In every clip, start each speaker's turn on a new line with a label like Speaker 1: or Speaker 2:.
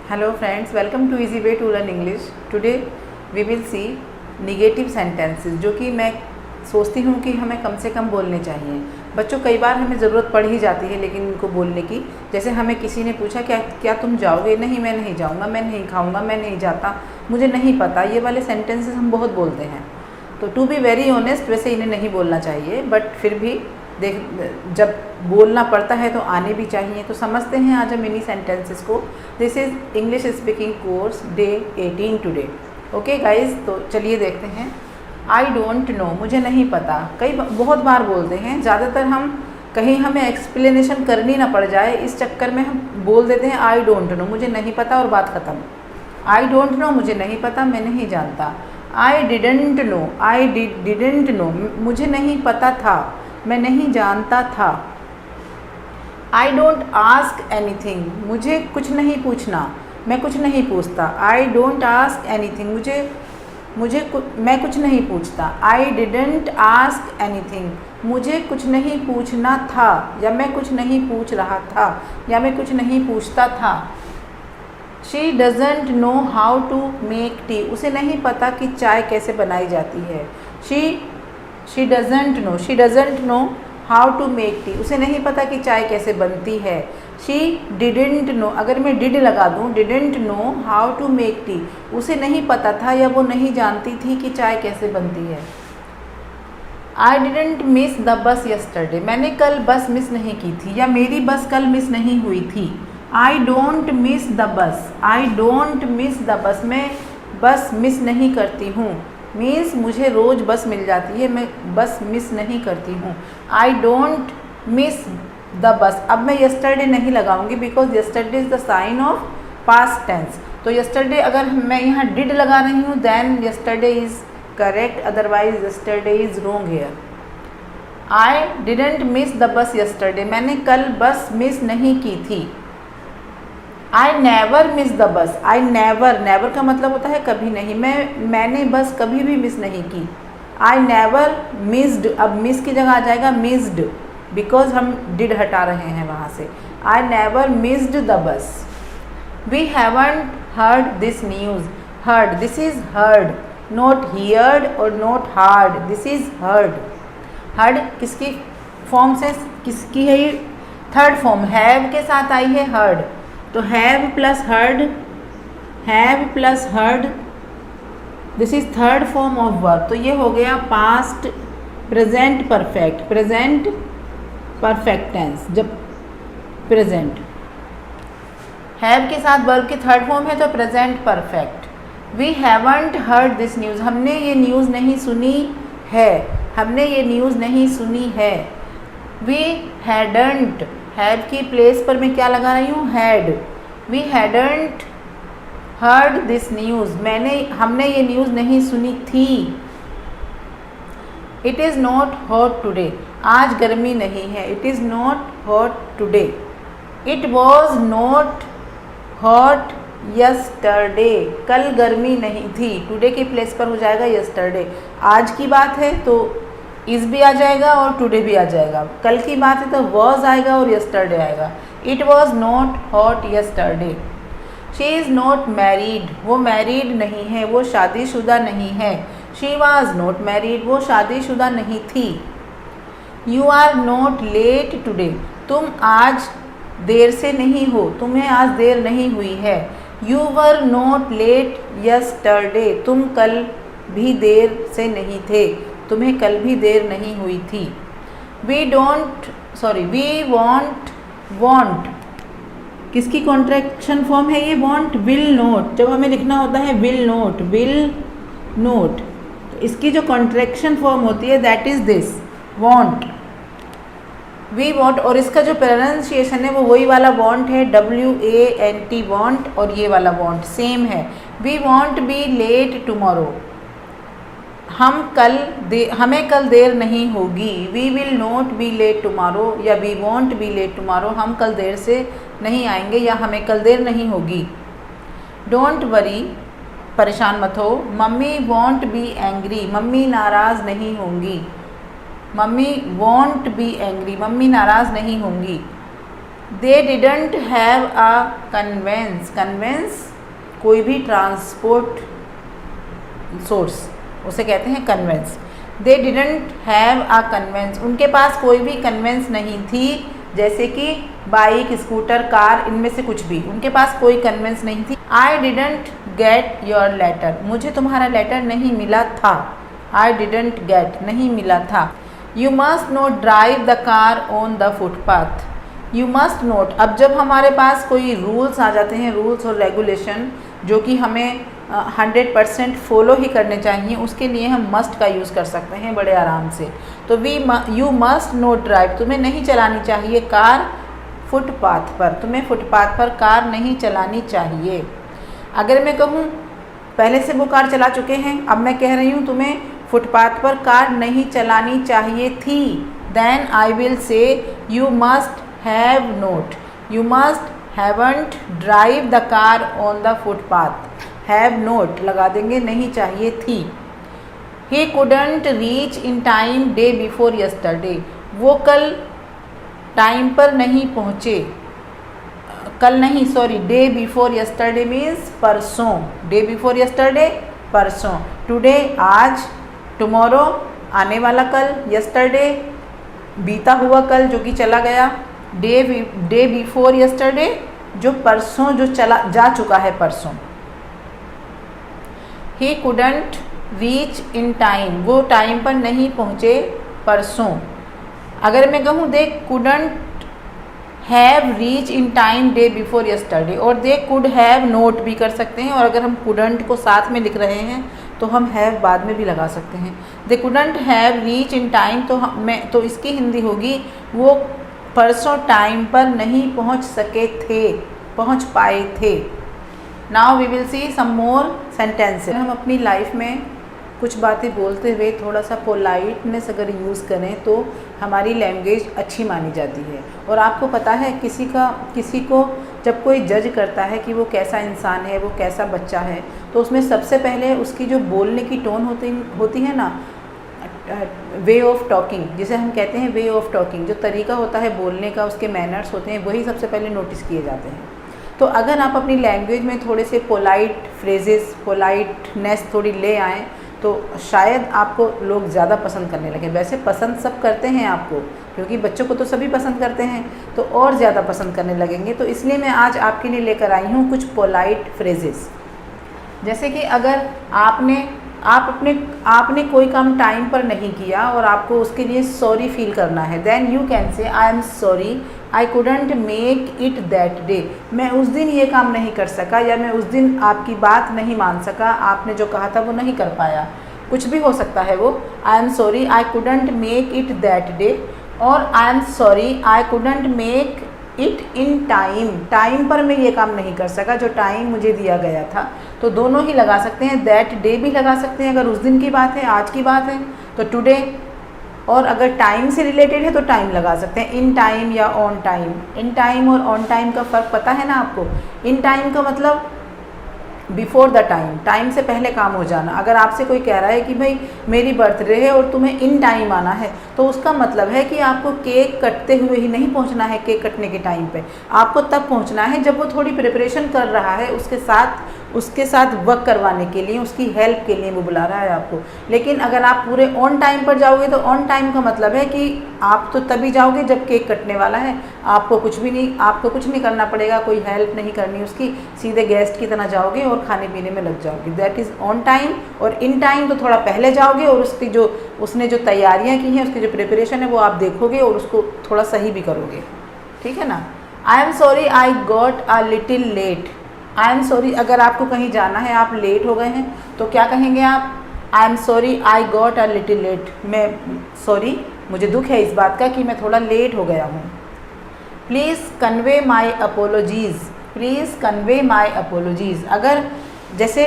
Speaker 1: Hello friends, welcome to Easy Way to Learn English. Today we will see negative sentences जो कि मैं सोचती हूँ कि हमें कम से कम बोलने चाहिए। बच्चों कई बार हमें ज़रूरत पड़ ही जाती है लेकिन इनको बोलने की। जैसे हमें किसी ने पूछा क्या तुम जाओगे? नहीं, मैं नहीं जाऊँगा, मैं नहीं खाऊँगा, मैं नहीं जाता, मुझे नहीं पता। ये वाले सेंटेंसेस हम बहुत बोलते हैं। तो टू बी वेरी ऑनेस्ट वैसे इन्हें नहीं बोलना चाहिए, बट फिर भी जब बोलना पड़ता है तो आने भी चाहिए। तो समझते हैं आज हम इन्हीं सेंटेंसेस को। This is English speaking course day 18 today. Okay guys, तो चलिए देखते हैं। आई डोंट नो, मुझे नहीं पता। बहुत बार बोलते हैं। ज़्यादातर हम कहीं हमें एक्सप्लेनेशन करनी ना पड़ जाए इस चक्कर में हम बोल देते हैं आई डोंट नो, मुझे नहीं पता, और बात ख़त्म। आई डोंट नो, मुझे नहीं पता, मैं नहीं जानता। I didn't know, I didn't know, मुझे नहीं पता था, मैं नहीं जानता था। आई डोंट आस्क एनीथिंग, मुझे कुछ नहीं पूछना, मैं कुछ नहीं पूछता। आई डोंट आस्क एनीथिंग, मैं कुछ नहीं पूछता। आई डिडंट आस्क एनीथिंग, मुझे कुछ नहीं पूछना था, या मैं कुछ नहीं पूछ रहा था, या मैं कुछ नहीं पूछता था। She doesn't know how to make tea, उसे नहीं पता कि चाय कैसे बनाई जाती है। She doesn't know how to make tea, उसे नहीं पता कि चाय कैसे बनती है। शी डिडेंट नो, अगर मैं डिड लगा दूँ, didn't know how to make tea, उसे नहीं पता था या वो नहीं जानती थी कि चाय कैसे बनती है। आई didn't miss the bus yesterday, मैंने कल बस मिस नहीं की थी, या मेरी बस कल मिस नहीं हुई थी। आई डोंट मिस द बस, आई डोंट मिस द बस, मैं बस मिस नहीं करती हूँ। मीन्स मुझे रोज़ बस मिल जाती है, मैं बस मिस नहीं करती हूँ। आई डोंट मिस द बस। अब मैं यस्टरडे नहीं लगाऊंगी because yesterday is the sign of past tense. तो यस्टरडे अगर मैं यहाँ डिड लगा रही हूँ then yesterday is correct, otherwise yesterday is wrong here. I didn't miss the bus yesterday, मैंने कल बस मिस नहीं की थी। आई नेवर मिस द बस, आई नेवर का मतलब होता है कभी नहीं। मैंने बस कभी भी मिस नहीं की। आई नेवर मिस्ड, अब मिस की जगह आ जाएगा मिस्ड, बिकॉज हम डिड हटा रहे हैं वहाँ से। I never missed the bus. We haven't heard this news, heard, this is heard, not heard और not hard, this is heard. Heard किसकी फॉर्म से किसकी है? ये थर्ड फॉर्म हैव के साथ आई है हर्ड। तो have plus heard, this is third form of verb. तो ये हो गया past present perfect, present perfect tense. जब प्रेजेंट हैव के साथ वर्ब की थर्ड फॉर्म है तो present perfect. We haven't heard this news, हमने ये न्यूज़ नहीं सुनी है, हमने ये न्यूज़ नहीं सुनी है। वी हैडंट, हैव की प्लेस पर मैं क्या लगा रही हूँ? Had. We hadn't heard this news, हमने ये न्यूज़ नहीं सुनी थी। It is not hot today, आज गर्मी नहीं है। It is not hot today. It was not hot yesterday, कल गर्मी नहीं थी। टुडे की प्लेस पर हो जाएगा यस्टरडे। आज की बात है तो इज़ भी आ जाएगा और टुडे भी आ जाएगा। कल की बात है तो वॉज आएगा और यस्टरडे आएगा। It was not hot yesterday. She is not married, वो मैरिड नहीं है, वो शादीशुदा नहीं है। शी वॉज नॉट मैरिड, वो शादीशुदा नहीं थी। You are not late today, तुम आज देर से नहीं हो, तुम्हें आज देर नहीं हुई है। You were not let yesterday, तुम कल भी देर से नहीं थे, तुम्हें कल भी देर नहीं हुई थी। वी वॉन्ट किसकी कॉन्ट्रैक्शन फॉर्म है ये? Want will not. जब हमें लिखना होता है विल नॉट, तो इसकी जो कॉन्ट्रैक्शन फॉर्म होती है that is this, won't. We won't, और इसका जो प्रोनाउंसिएशन है वो वही वाला वॉन्ट है, WANT वॉन्ट, और ये वाला वॉन्ट सेम है। We won't be late tomorrow, हमें कल देर नहीं होगी। We will not be late tomorrow, या we won't be late tomorrow, हम कल देर से नहीं आएंगे या हमें कल देर नहीं होगी। डोंट वरी, परेशान मत हो। Mummy won't be angry, mummy नाराज़ नहीं होंगी। Mummy won't be angry, mummy नाराज़ नहीं होंगी। They didn't have a conveyance, conveyance कोई भी ट्रांसपोर्ट सोर्स उसे कहते हैं conveyance. They didn't have a conveyance, उनके पास कोई भी कन्वेंस नहीं थी, जैसे कि बाइक, स्कूटर, कार, इनमें से कुछ भी उनके पास कोई कन्वेंस नहीं थी। I didn't get your letter, मुझे तुम्हारा लेटर नहीं मिला था। आई डिडंट गेट, नहीं मिला था। You must not drive the car on the footpath, you must note, अब जब हमारे पास कोई रूल्स आ जाते हैं, रूल्स और रेगुलेशन जो कि हमें 100% फॉलो ही करने चाहिए, उसके लिए हम मस्ट का यूज़ कर सकते हैं बड़े आराम से। तो यू मस्ट नोट ड्राइव, तुम्हें नहीं चलानी चाहिए कार फुटपाथ पर, तुम्हें फुटपाथ पर कार नहीं चलानी चाहिए। अगर मैं कहूँ पहले से वो कार चला चुके हैं, अब मैं कह रही हूँ तुम्हें फुटपाथ पर कार नहीं चलानी चाहिए थी, then I will say you must have not, you must haven't drive the car on the footpath, have not लगा देंगे, नहीं चाहिए थी। He couldn't reach in time day before yesterday, वो कल टाइम पर नहीं पहुँचे, कल नहीं sorry, day before yesterday means परसों, डे बिफोर यस्टरडे परसों, टुडे आज, टुमारो आने वाला कल, यस्टरडे बीता हुआ कल जो कि चला गया, डे बिफोर यस्टरडे जो परसों जो चला जा चुका है परसों। ही कुडंट रीच इन टाइम, वो टाइम पर नहीं पहुँचे परसों। अगर मैं कहूँ they couldn't have reach in time day before yesterday, और दे कुड हैव नोट भी कर सकते हैं, और अगर हम कुडंट को साथ में लिख रहे हैं तो हम हैव बाद में भी लगा सकते हैं। They couldn't have reach in time, तो इसकी हिंदी होगी वो परसों टाइम पर नहीं पहुंच सके थे, पहुंच पाए थे। Now we will see some more sentences. हम अपनी लाइफ में कुछ बातें बोलते हुए थोड़ा सा पोलाइटनेस अगर यूज़ करें तो हमारी लैंग्वेज अच्छी मानी जाती है। और आपको पता है किसी को जब कोई जज करता है कि वो कैसा इंसान है, वो कैसा बच्चा है, तो उसमें सबसे पहले उसकी जो बोलने की टोन होती है ना, वे ऑफ टॉकिंग जिसे हम कहते हैं, वे ऑफ टॉकिंग, जो तरीका होता है बोलने का, उसके मैनर्स होते हैं, वही सबसे पहले नोटिस किए जाते हैं। तो अगर आप अपनी लैंग्वेज में थोड़े से पोलाइट फ्रेजेस, पोलाइटनेस थोड़ी ले आएँ तो शायद आपको लोग ज़्यादा पसंद करने लगे। वैसे पसंद सब करते हैं आपको, क्योंकि बच्चों को तो सभी पसंद करते हैं, तो और ज़्यादा पसंद करने लगेंगे। तो इसलिए मैं आज आपके लिए लेकर आई हूँ कुछ पोलाइट फ्रेजेस। जैसे कि अगर आपने कोई काम टाइम पर नहीं किया और आपको उसके लिए सॉरी फील करना है, then you can say I am sorry I couldn't make it that day, मैं उस दिन ये काम नहीं कर सका, या मैं उस दिन आपकी बात नहीं मान सका, आपने जो कहा था वो नहीं कर पाया, कुछ भी हो सकता है वो। I am sorry I couldn't make it that day, और I am sorry I couldn't make it in time, time पर मैं ये काम नहीं कर सका जो टाइम मुझे दिया गया था। तो दोनों ही लगा सकते हैं, दैट डे भी लगा सकते हैं अगर उस दिन की बात है, आज की बात है तो टुडे, और अगर टाइम से रिलेटेड है तो टाइम लगा सकते हैं, इन टाइम या ऑन टाइम। इन टाइम और ऑन टाइम का फ़र्क पता है ना आपको? इन टाइम का मतलब बिफोर द टाइम, टाइम से पहले काम हो जाना। अगर आपसे कोई कह रहा है कि भाई मेरी बर्थडे है और तुम्हें इन टाइम आना है, तो उसका मतलब है कि आपको केक कटते हुए ही नहीं पहुंचना है, केक कटने के टाइम पे आपको तब पहुंचना है जब वो थोड़ी प्रिपरेशन कर रहा है, उसके साथ वर्क करवाने के लिए, उसकी हेल्प के लिए वो बुला रहा है आपको। लेकिन अगर आप पूरे ऑन टाइम पर जाओगे तो ऑन टाइम का मतलब है कि आप तो तभी जाओगे जब केक कटने वाला है, आपको कुछ नहीं करना पड़ेगा, कोई हेल्प नहीं करनी उसकी, सीधे गेस्ट की तरह जाओगे और खाने पीने में लग जाओगे, दैट इज़ ऑन टाइम। और इन टाइम तो थोड़ा पहले जाओगे और उसने जो तैयारियाँ की हैं, उसकी जो प्रिपरेशन है वो आप देखोगे और उसको थोड़ा सही भी करोगे, ठीक है ना। I am sorry I got a little late, I am sorry अगर आपको कहीं जाना है, आप लेट हो गए हैं तो क्या कहेंगे आप? I am sorry I got a little late, मैं सॉरी, मुझे दुख है इस बात का कि मैं थोड़ा लेट हो गया हूँ। Please convey my apologies, please convey my apologies, अगर जैसे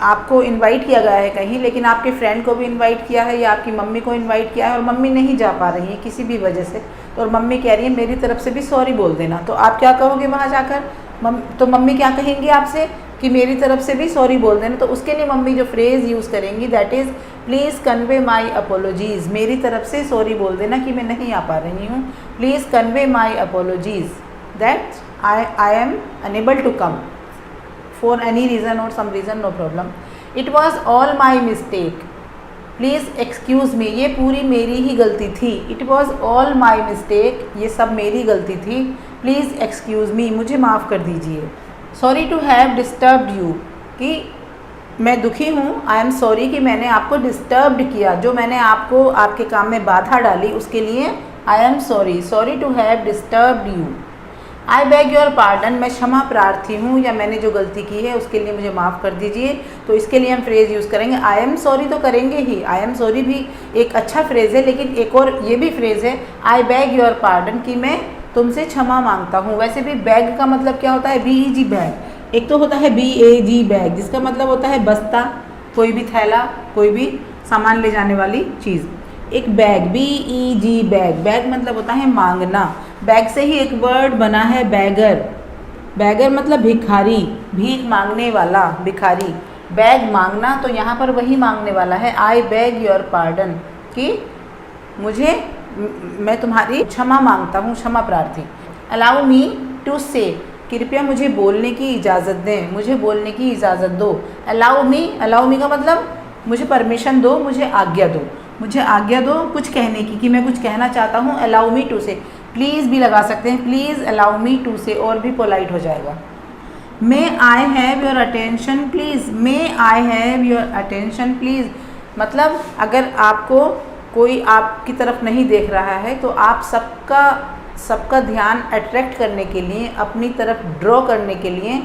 Speaker 1: आपको इनवाइट किया गया है कहीं, लेकिन आपके फ्रेंड को भी इनवाइट किया है या आपकी मम्मी को इनवाइट किया है और मम्मी नहीं जा पा रही है किसी भी वजह से, तो और मम्मी कह रही है मेरी तरफ से भी सॉरी बोल देना, तो आप क्या कहोगे वहाँ जाकर? तो मम्मी क्या कहेंगी आपसे कि मेरी तरफ से भी सॉरी बोल देना, तो उसके लिए मम्मी जो फ्रेज़ यूज़ करेंगी that is please convey my apologies, मेरी तरफ से सॉरी बोल देना कि मैं नहीं आ पा रही हूँ। Please convey my apologies that I am unable to come for any reason और some reason, no problem. It was all my mistake, please excuse me, ये पूरी मेरी ही गलती थी। It was all my mistake, ये सब मेरी गलती थी। प्लीज़ एक्सक्यूज़ मी, मुझे माफ़ कर दीजिए। Sorry to have disturbed you, कि मैं दुखी हूँ। आई एम सॉरी कि मैंने आपको डिस्टर्ब्ड किया, जो मैंने आपको आपके काम में बाधा डाली उसके लिए I am sorry. Sorry to have disturbed you. I beg your pardon, मैं क्षमा प्रार्थी हूँ या मैंने जो गलती की है उसके लिए मुझे माफ़ कर दीजिए। तो इसके लिए हम फ्रेज़ यूज़ करेंगे। आई एम सॉरी तो करेंगे ही, आई एम सॉरी भी एक अच्छा फ्रेज़ है, लेकिन एक और ये भी फ्रेज़ है आई बैग योर पार्डन, कि मैं तुमसे क्षमा मांगता हूँ। वैसे भी बैग का मतलब क्या होता है, BEG बैग। एक तो होता है BAG बैग, जिसका मतलब होता है बस्ता, कोई भी थैला, कोई भी सामान ले जाने वाली चीज़। एक बैग BEG बैग, बैग मतलब होता है मांगना। बैग से ही एक वर्ड बना है बैगर। बैगर मतलब भिखारी, भीख मांगने वाला, भिखारी। बैग मांगना, तो यहाँ पर वही मांगने वाला है आई बैग योर पार्डन, कि मैं तुम्हारी क्षमा मांगता हूँ, क्षमा प्रार्थी। अलाउ मी टू से, कृपया मुझे बोलने की इजाज़त दें, मुझे बोलने की इजाज़त दो। अलाउ मी का मतलब मुझे परमिशन दो, मुझे आज्ञा दो, मुझे आज्ञा दो कुछ कहने की, कि मैं कुछ कहना चाहता हूँ। अलाउ मी टू से, प्लीज़ भी लगा सकते हैं, प्लीज़ अलाउ मी टू से, और भी पोलाइट हो जाएगा। May I have your attention please, may I have your attention please, मतलब अगर आपको कोई आपकी तरफ नहीं देख रहा है तो आप सबका ध्यान अट्रैक्ट करने के लिए, अपनी तरफ ड्रॉ करने के लिए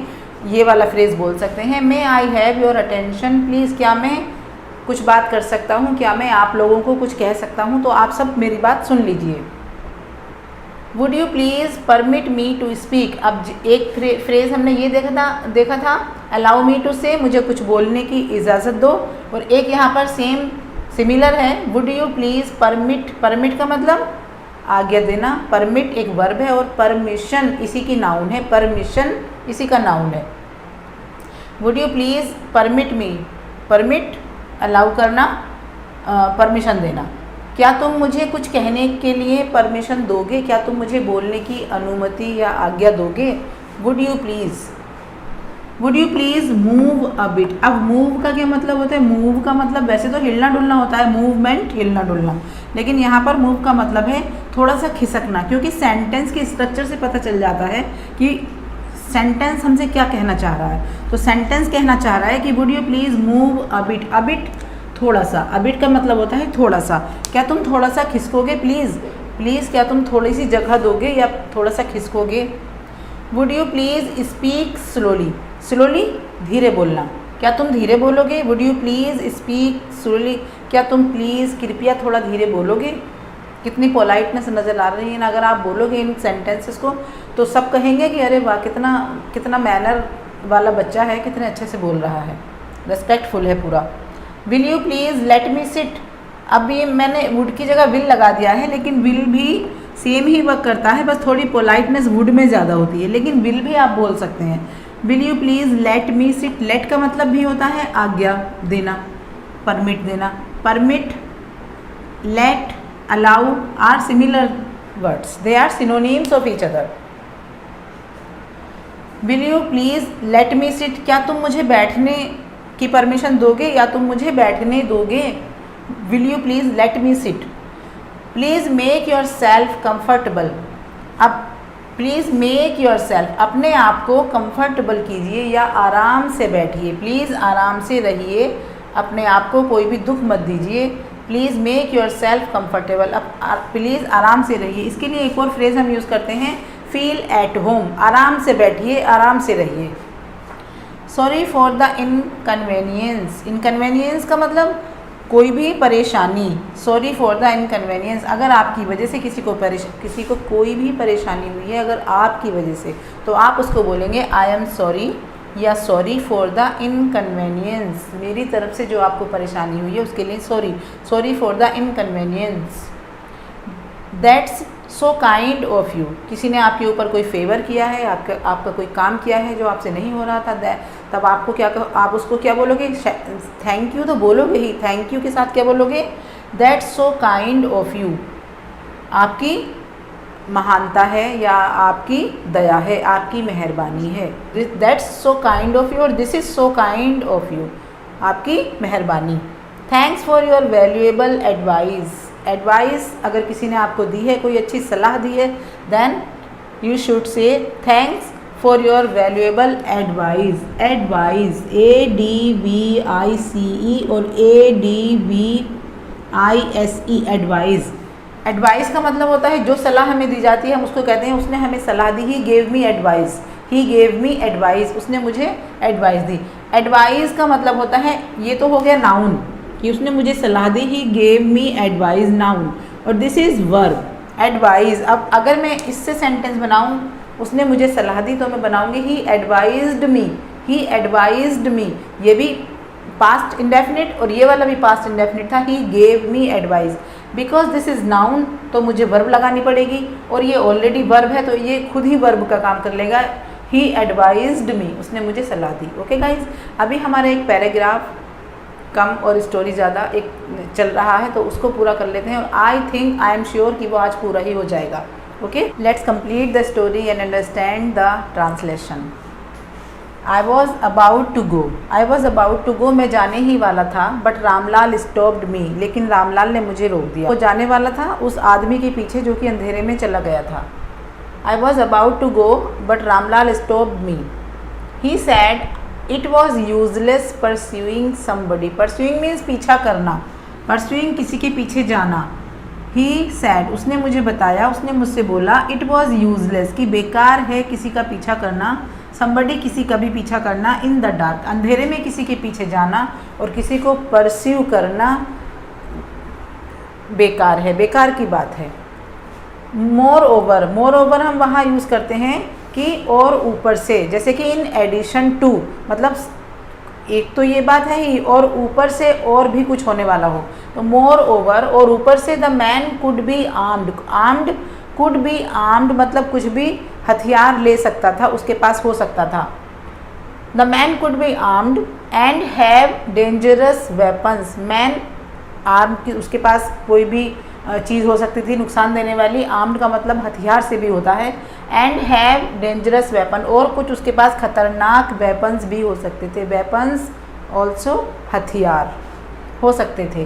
Speaker 1: ये वाला फ्रेज़ बोल सकते हैं। May I have your attention please, क्या मैं कुछ बात कर सकता हूँ, क्या मैं आप लोगों को कुछ कह सकता हूँ, तो आप सब मेरी बात सुन लीजिए। Would you please permit me to speak, अब एक फ्रेज़ हमने ये देखा था अलाउ मी टू से, मुझे कुछ बोलने की इजाज़त दो, और एक यहाँ पर सिमिलर है वुड यू प्लीज़ परमिट का मतलब आज्ञा देना। परमिट एक वर्ब है और परमिशन इसी की नाउन है, परमिशन इसी का नाउन है। Would you please permit me, permit allow करना, परमिशन देना। क्या तुम मुझे कुछ कहने के लिए परमिशन दोगे, क्या तुम मुझे बोलने की अनुमति या आज्ञा दोगे। Would you please move a bit. अब मूव का क्या मतलब होता है, मूव का मतलब वैसे तो हिलना डुलना होता है, मूवमेंट हिलना डुलना, लेकिन यहाँ पर मूव का मतलब है थोड़ा सा खिसकना, क्योंकि सेंटेंस के स्ट्रक्चर से पता चल जाता है कि सेंटेंस हमसे क्या कहना चाह रहा है। तो सेंटेंस कहना चाह रहा है कि would you please move a bit, a bit थोड़ा सा, अ बिट का मतलब होता है थोड़ा सा। क्या तुम थोड़ा सा खिसकोगे, प्लीज़ क्या तुम थोड़ी सी जगह दोगे या थोड़ा सा खिसकोगे। Would you please speak slowly, धीरे बोलना, क्या तुम धीरे बोलोगे। Would you please speak slowly, क्या तुम प्लीज़ कृपया थोड़ा धीरे बोलोगे। कितनी पोलाइटनेस नज़र आ रही है ना, अगर आप बोलोगे इन सेंटेंसेस को तो सब कहेंगे कि अरे वाह कितना मैनर वाला बच्चा है, कितने अच्छे से बोल रहा है, रेस्पेक्टफुल है पूरा। Will you please let me seat, अब ये मैंने वुड की जगह विल लगा दिया है, लेकिन विल भी सेम ही वर्क करता है, बस थोड़ी पोलाइटनेस वुड में ज़्यादा होती है, लेकिन विल भी आप बोल सकते हैं। Will you please let me sit, let का मतलब भी होता है आज्ञा देना, परमिट देना। Permit, let, allow are similar words, they are synonyms of each other. Will you please let me sit, क्या तुम मुझे बैठने की परमिशन दोगे या तुम मुझे बैठने दोगे। Will you please let me seat. Please make your self comfortable, अब प्लीज़ मेक योर सेल्फ, अपने आप को कंफर्टेबल कीजिए या आराम से बैठिए, प्लीज़ आराम से रहिए, अपने आप को कोई भी दुख मत दीजिए। Please make your self comfortable, अब प्लीज़ आराम से रहिए। इसके लिए एक और फ्रेज़ हम यूज़ करते हैं फील एट होम, आराम से बैठिए, आराम से रहिए। Sorry for the inconvenience, inconvenience का मतलब कोई भी परेशानी। सॉरी फॉर द इनकन्वीनियंस, अगर आपकी वजह से किसी को कोई भी परेशानी हुई है, अगर आपकी वजह से, तो आप उसको बोलेंगे आई एम सॉरी या सॉरी फॉर द इनकन्वीनियंस, मेरी तरफ से जो आपको परेशानी हुई है उसके लिए sorry for the inconvenience. That's so kind of you, किसी ने आपके ऊपर कोई फेवर किया है, आपका कोई काम किया है जो आपसे नहीं हो रहा था, तब आपको आप उसको क्या बोलोगे, थैंक यू तो बोलोगे ही, थैंक यू के साथ क्या बोलोगे, that's so kind of you, आपकी महानता है या आपकी दया है, आपकी मेहरबानी है। That's so kind of you और this is so kind of you, आपकी मेहरबानी। Thanks for your valuable advice. Advice अगर किसी ने आपको दी है, कोई अच्छी सलाह दी है, then you should say thanks for your valuable advice. Advice ADVICE और ADVISE एडवाइस। एडवाइस का मतलब होता है जो सलाह हमें दी जाती है, हम उसको कहते हैं उसने हमें सलाह दी। He gave me advice, he gave me advice, उसने मुझे एडवाइस दी। एडवाइस का मतलब होता है, ये तो हो गया नाउन कि उसने मुझे सलाह दी, he gave me advice, noun. और दिस इज़ वर्ब, एडवाइस। अब अगर मैं इससे सेंटेंस बनाऊँ, उसने मुझे सलाह दी, तो मैं बनाऊँगी ही एडवाइज्ड मी, ही एडवाइज्ड मी। ये भी पास्ट इंडेफिनिट और ये वाला भी पास्ट इंडेफिनिट था, ही gave me advice. Because this is noun तो मुझे वर्ब लगानी पड़ेगी और ये ऑलरेडी वर्ब है तो ये खुद ही वर्ब का काम कर लेगा। ही एडवाइज्ड मी, उसने मुझे सलाह दी। ओके गाइज, अभी हमारा एक पैराग्राफ कम और स्टोरी ज़्यादा एक चल रहा है, तो उसको पूरा कर लेते हैं और I think, I am sure कि वो आज पूरा ही हो जाएगा। Okay, let's complete the story and understand the translation. I was about to go, I was about to go, मैं जाने ही वाला था, बट रामलाल स्टॉप्ड मी, लेकिन रामलाल ने मुझे रोक दिया। वो जाने वाला था उस आदमी के पीछे जो कि अंधेरे में चला गया था। I was about to go but Ramlal stopped me. He said it was useless pursuing somebody, pursuing means पीछा करना, परस्यूइंग किसी के पीछे जाना। ही सैड, उसने मुझे बताया, उसने मुझसे बोला, इट वॉज यूजलेस कि बेकार है किसी का पीछा करना, समबडी किसी का भी पीछा करना, इन द डार्क अंधेरे में किसी के पीछे जाना और किसी को परस्यू करना बेकार है, बेकार की बात है। मोर ओवर हम वहाँ यूज़ करते हैं कि और ऊपर से, जैसे कि इन एडिशन टू, मतलब एक तो ये बात है ही और ऊपर से और भी कुछ होने वाला हो, तो मोर ओवर और ऊपर से the man could be armed, armed could be armed मतलब कुछ भी हथियार ले सकता था, उसके पास हो सकता था। The man could be armed and have dangerous weapons, man arm की, उसके पास कोई भी चीज़ हो सकती थी नुकसान देने वाली, आर्म्ड का मतलब हथियार से भी होता है, एंड हैव डेंजरस वेपन और कुछ उसके पास खतरनाक वेपन्स भी हो सकते थे, वेपन्स ऑल्सो हथियार हो सकते थे।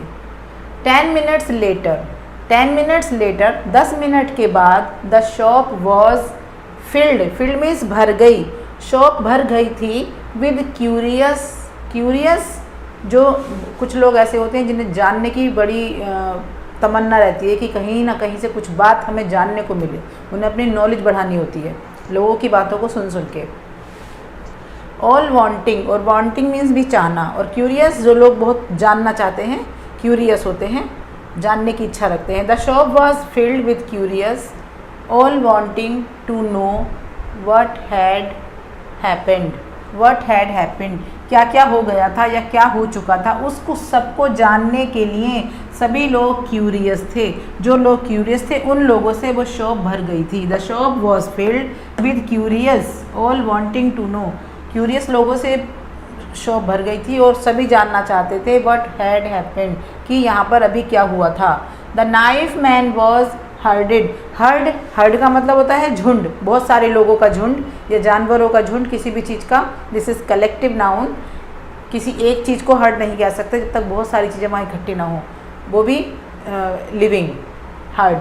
Speaker 1: 10 minutes later, 10 minutes later 10 minute के बाद, the shop was field, field means भर गई, शॉप भर गई थी विद क्यूरियस, क्यूरियस जो कुछ लोग ऐसे होते हैं जिन्हें जानने की बड़ी तमन्ना रहती है कि कहीं ना कहीं से कुछ बात हमें जानने को मिले, उन्हें अपनी नॉलेज बढ़ानी होती है लोगों की बातों को सुन सुन के। ऑल वांटिंग, और वांटिंग मीन्स भी चाहना, और क्यूरियस जो लोग बहुत जानना चाहते हैं, क्यूरियस होते हैं, जानने की इच्छा रखते हैं। The shop was filled with curious, all wanting to know what had happened, what had happened क्या क्या हो गया था या क्या हो चुका था, उसको सबको जानने के लिए सभी लोग क्यूरियस थे। जो लोग क्यूरियस थे उन लोगों से वो शॉप भर गई थी। The shop was filled with curious, all wanting to know, curious लोगों से शॉप भर गई थी और सभी जानना चाहते थे व्हाट हैड हैपेंड कि यहाँ पर अभी क्या हुआ था। The knife man was herded, herd का मतलब होता है झुंड, बहुत सारे लोगों का झुंड या जानवरों का झुंड, किसी भी चीज़ का, दिस इज़ कलेक्टिव नाउन। किसी एक चीज़ को हर्ड नहीं कह सकते जब तक बहुत सारी चीज़ें वहाँ इकट्ठी ना हो, वो भी living herd.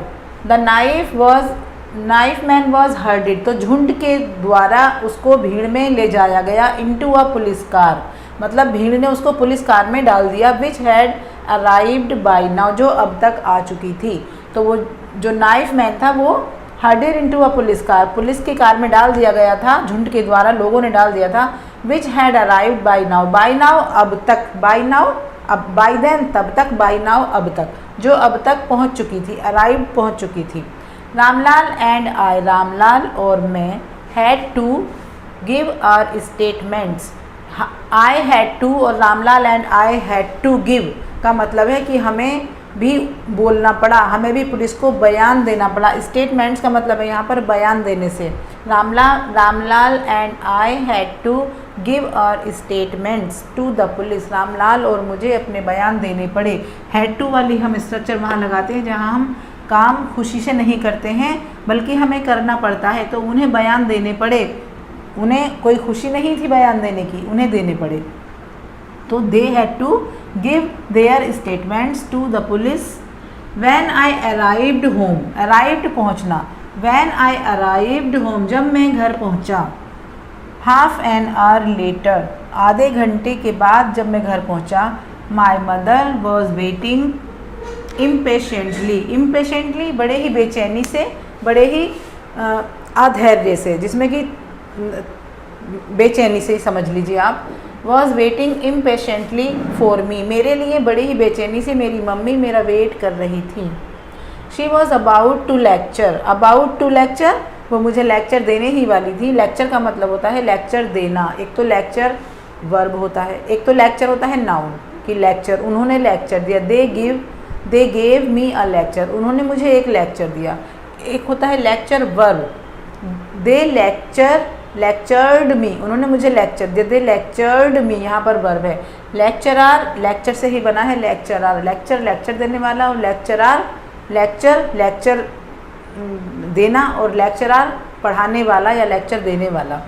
Speaker 1: The knife man was herded, तो झुंड के द्वारा उसको भीड़ में ले जाया गया, इनटू अ पुलिस कार, मतलब भीड़ ने उसको पुलिस कार में डाल दिया, which had arrived by now, जो अब तक आ चुकी थी। तो वो जो नाइफ मैन था वो herded into a police car, police की कार में डाल दिया गया था, झुंड के द्वारा लोगों ने डाल दिया था। Which had arrived by now अब तक, बाय नाउ अब, बाय देन तब तक, बाय नाउ अब तक, जो अब तक पहुंच चुकी थी, अराइव्ड पहुंच चुकी थी। रामलाल एंड आई, रामलाल और मैं, had to give our statements, I had to और Ramlal and I had to give का मतलब है कि हमें भी बोलना पड़ा, हमें भी पुलिस को बयान देना पड़ा। स्टेटमेंट्स का मतलब है यहाँ पर बयान देने से। Ramlal and I had to give our statements to the police, Ramlal और मुझे अपने बयान देने पड़े। हैड टू वाली हम स्ट्रक्चर वहाँ लगाते हैं जहाँ हम काम खुशी से नहीं करते हैं, बल्कि हमें करना पड़ता है, तो उन्हें बयान देने पड़े। उन्हें कोई खुशी नहीं थी बयान देने की, उन्हें देने पड़े। तो they had to give their statements to the police. When I arrived home, arrived पहुँचना, व्हेन आई अराइव्ड होम जब मैं घर पहुँचा, हाफ एन आवर लेटर आधे घंटे के बाद जब मैं घर पहुँचा, my mother was waiting impatiently, impatiently बड़े ही बेचैनी से, बड़े ही अधैर्य से, जिसमें कि बेचैनी से समझ लीजिए आप, was waiting impatiently for me, मेरे लिए बड़ी ही बेचैनी से मेरी मम्मी मेरा वेट कर रही थी। She was about to lecture, about to lecture, वो मुझे लेक्चर देने ही वाली थी। लेक्चर का मतलब होता है लेक्चर देना। एक तो लेक्चर वर्ब होता है, एक तो लेक्चर होता है नाउन कि लेक्चर, उन्होंने लेक्चर दिया। They gave me a lecture, उन्होंने मुझे एक लेक्चर दिया। एक होता है लेक्चर वर्ब, दे लेक्चर्ड मी, उन्होंने मुझे लेक्चर दिया। दे लेक्चर्ड मी, यहाँ पर वर्ब है। लेक्चरार, लेक्चर से ही बना है लेक्चरार, लेक्चर देने वाला, और लेक्चरार लेक्चर देना, और लेक्चरार पढ़ाने वाला या लेक्चर देने वाला।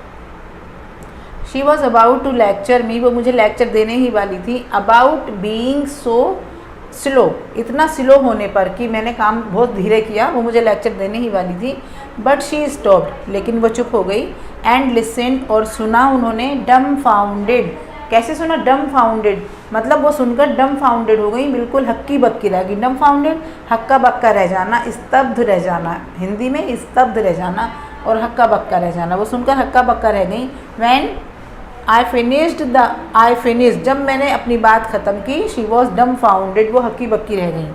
Speaker 1: She was about to lecture me, वो मुझे लेक्चर देने ही वाली थी। अबाउट बीइंग सो स्लो, इतना स्लो होने पर कि मैंने काम बहुत धीरे किया, वो मुझे लेक्चर देने ही वाली थी। बट शी स्टॉप्ड, लेकिन वो चुप हो गई। एंड लिसन्ड, और सुना उन्होंने। डम फाउंडेड, कैसे सुना? डम फाउंडेड, मतलब वो सुनकर डम फाउंडेड हो गई, बिल्कुल हक्की बक्की रह गई। डम फाउंडेड हक्का बक्का रह जाना, स्तब्ध रह जाना, हिंदी में स्तब्ध रह जाना और हक्का बक्का रह जाना, वो सुनकर हक्का बक्का रह गई। व्हेन आई फिनिश्ड, जब मैंने अपनी बात ख़त्म की, शी वॉज डम फाउंडेड, वो हक्की बक्की रह गई।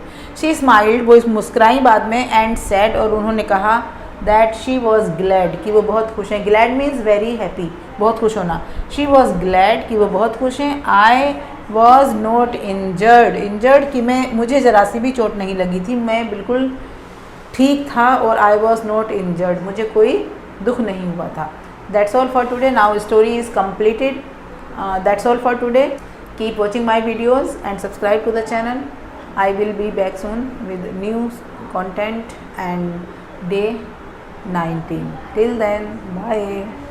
Speaker 1: शी स्माइल्ड, वो मुस्कुराई बाद में। एंड सैड, और उन्होंने कहा दैट शी वॉज ग्लैड, कि वो बहुत खुश हैं। ग्लैड मीन्स वेरी हैप्पी, बहुत खुश होना। शी वॉज ग्लैड, कि वो बहुत खुश हैं। आई वॉज नॉट इंजर्ड, कि मुझे ज़रा सी भी चोट नहीं लगी थी, मैं बिल्कुल ठीक था। और आई वॉज नॉट इंजर्ड, मुझे कोई दुख नहीं हुआ था। That's all for today. Now story is completed. That's all for today. Keep watching my videos and subscribe to the channel. I will be back soon with new content and day 19. Till then, bye.